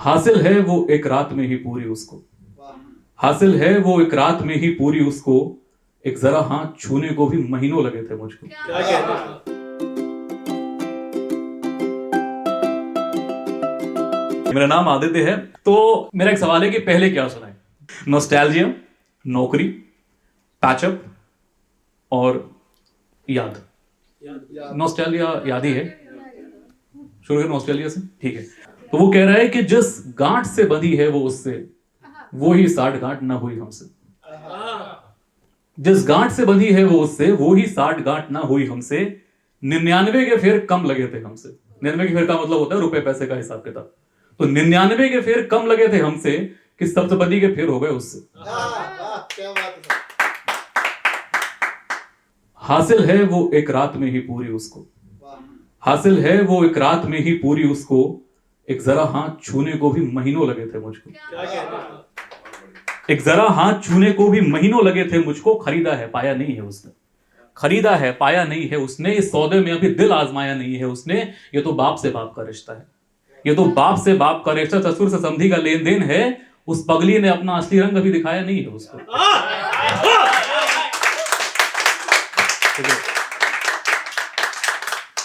हासिल है वो एक रात में ही पूरी उसको, हासिल है वो एक रात में ही पूरी उसको, एक जरा हाथ छूने को भी महीनों लगे थे मुझको। क्या कहते हैं? मेरा नाम आदित्य है। तो मेरा एक सवाल है कि पहले क्या सुना है? नॉस्टैल्जिया, नौकरी, पैचअप और याद। नॉस्टैल्जिया याद ही है, शुरू करें नॉस्टैल्जिया से, ठीक है। तो वो कह रहा है कि जिस गांठ से बंधी है वो उससे, वो ही 60 गांठ ना हुई हमसे। जिस गांठ से बंधी है वो उससे, वो ही 60 गांठ ना हुई हमसे। 99 के फेर कम लगे थे हमसे। 99 के फेर का मतलब होता है रुपए पैसे का हिसाब किताब। तो 99 के फेर कम लगे थे हमसे कि सप्तपदी के फेर हो गए उससे। क्या बात है? हासिल है वो एक रात में ही पूरी उसको, हासिल है वो एक रात में ही पूरी उसको, एक जरा हाथ छूने को भी महीनों लगे थे मुझको। क्या कहते हैं? एक जरा हाथ छूने को भी महीनों लगे थे मुझको। खरीदा है पाया नहीं है उसने, खरीदा है पाया नहीं है उसने, इस सौदे में अभी दिल आजमाया नहीं है उसने। ये तो बाप से बाप का रिश्ता है, ये तो बाप से बाप का रिश्ता, ससुर से समधी का लेन देन है। उस पगली ने अपना असली रंग अभी दिखाया नहीं है उसको।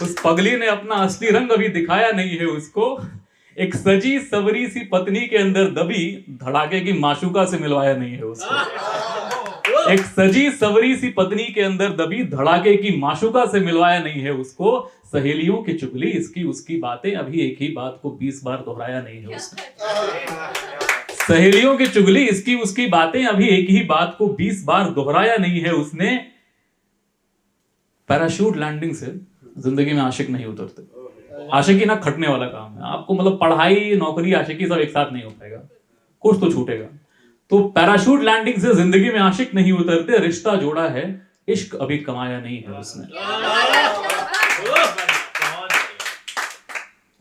उस पगली ने अपना असली रंग अभी दिखाया नहीं है उसको। एक सजी सवरी सी पत्नी के अंदर दबी धड़ाके की माशूका से मिलवाया नहीं है उसको। एक सजी सवरी सी पत्नी के अंदर दबी धड़ाके की माशूका से मिलवाया नहीं है उसको। सहेलियों की चुगली इसकी उसकी बातें, अभी एक ही बात को 20 बार दोहराया नहीं है उसने। सहेलियों की चुगली इसकी उसकी बातें, अभी एक ही बात को 20 बार दोहराया नहीं है उसने। पैराशूट लैंडिंग से जिंदगी में आशिक नहीं उतरते। आशिकी ना खटने वाला काम है आपको, मतलब पढ़ाई नौकरी आशिकी सब एक साथ नहीं हो पाएगा, कुछ तो छूटेगा। तो पैराशूट लैंडिंग से जिंदगी में आशिक नहीं उतरते। रिश्ता जोड़ा है, इश्क अभी कमाया नहीं है उसने।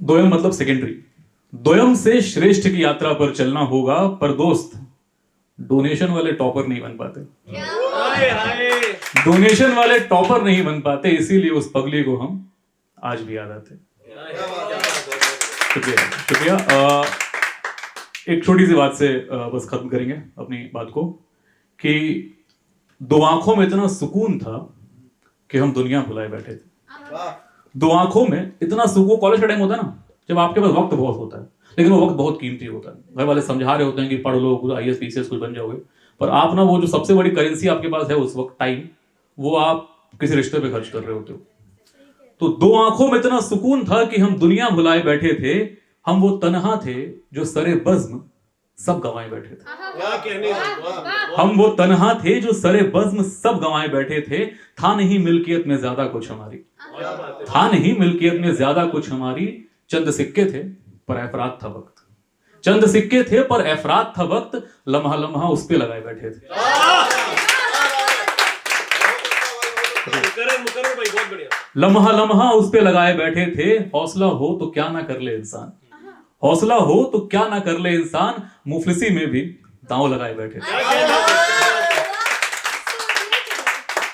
दोयम मतलब सेकेंडरी। दोयम से श्रेष्ठ की यात्रा पर चलना होगा, पर दोस्त डोनेशन वाले टॉपर नहीं बन पाते। डोनेशन वाले टॉपर नहीं बन पाते, इसीलिए उस पगली को हम आज भी याद आते। शुक्रिया शुक्रिया। एक छोटी सी बात से बस खत्म करेंगे अपनी बात को, कि दो आंखों में इतना सुकून था कि हम दुनिया भुलाए बैठे थे। दो आंखों में इतना सुकून, कॉलेज का टाइम होता है ना, जब आपके पास वक्त बहुत होता है, लेकिन वो वक्त बहुत कीमती होता है। घर वाले समझा रहे होते हैं कि पढ़ लो, IAS PCS कुछ बन जाओगे, पर आप ना, वो जो सबसे बड़ी करेंसी आपके पास है उस वक्त, टाइम, वो आप किसी रिश्ते पे खर्च कर रहे होते हो। तो दो आंखों में इतना सुकून था कि हम दुनिया भुलाए बैठे थे। हम वो तन्हा थे जो सरे बज़्म सब गंवाए बैठे थे। क्या कहने? हम वो तन्हा थे जो सरे बज़्म सब गंवाए बैठे थे। था नहीं मिल्कियत में ज्यादा कुछ हमारी, था नहीं मिल्कियत में ज्यादा कुछ हमारी। चंद सिक्के थे पर अफराद था वक्त, चंद सिक्के थे पर अफराद था वक्त। लम्हा लम्हा उस पे लगाए बैठे थे। लम्हा लम्हा उस पे लगाए बैठे थे। हौसला हो तो क्या ना कर ले इंसान, हौसला हो तो क्या ना कर ले इंसान। मुफलिसी में भी दांव लगाए बैठे थे,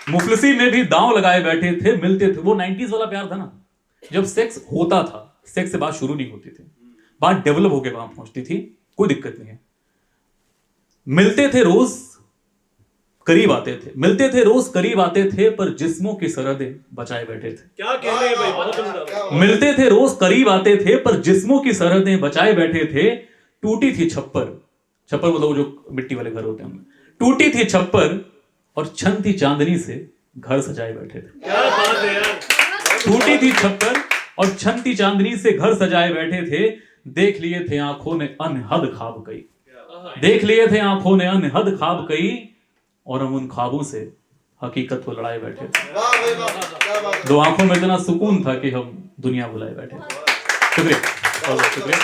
मुफलिसी में भी दांव लगाए बैठे थे। मिलते थे, वो 90s वाला प्यार था ना, जब सेक्स होता था, सेक्स से बात शुरू नहीं होती थी, बात डेवलप होकर वहां पहुंचती थी, कोई दिक्कत नहीं है। मिलते थे रोज करीब आते थे, मिलते थे रोज करीब आते थे, पर जिस्मों की सरहदें बचाए बैठे थे। क्या कहने भाई, बहुत सुंदर। मिलते थे रोज करीब आते थे, पर जिस्मों की सरहदें बचाए बैठे थे। टूटी थी छप्पर, छप्पर मतलब वो जो मिट्टी वाले घर होते हैं, टूटी थी छप्पर और छन थी चांदनी से घर सजाए बैठे थे। क्या बात है यार। टूटी थी छप्पर और छन थी चांदनी से घर सजाए बैठे थे। देख लिए थे आंखों ने अनहद ख्वाब कई, देख लिए थे आंखों ने अनहद ख्वाब कई, और हम उन ख्वाबों से हकीकत को लड़ाए बैठे थे। दो आंखों में इतना सुकून था कि हम दुनिया भुलाए बैठे थे। शुक्रिया, शुक्रिया।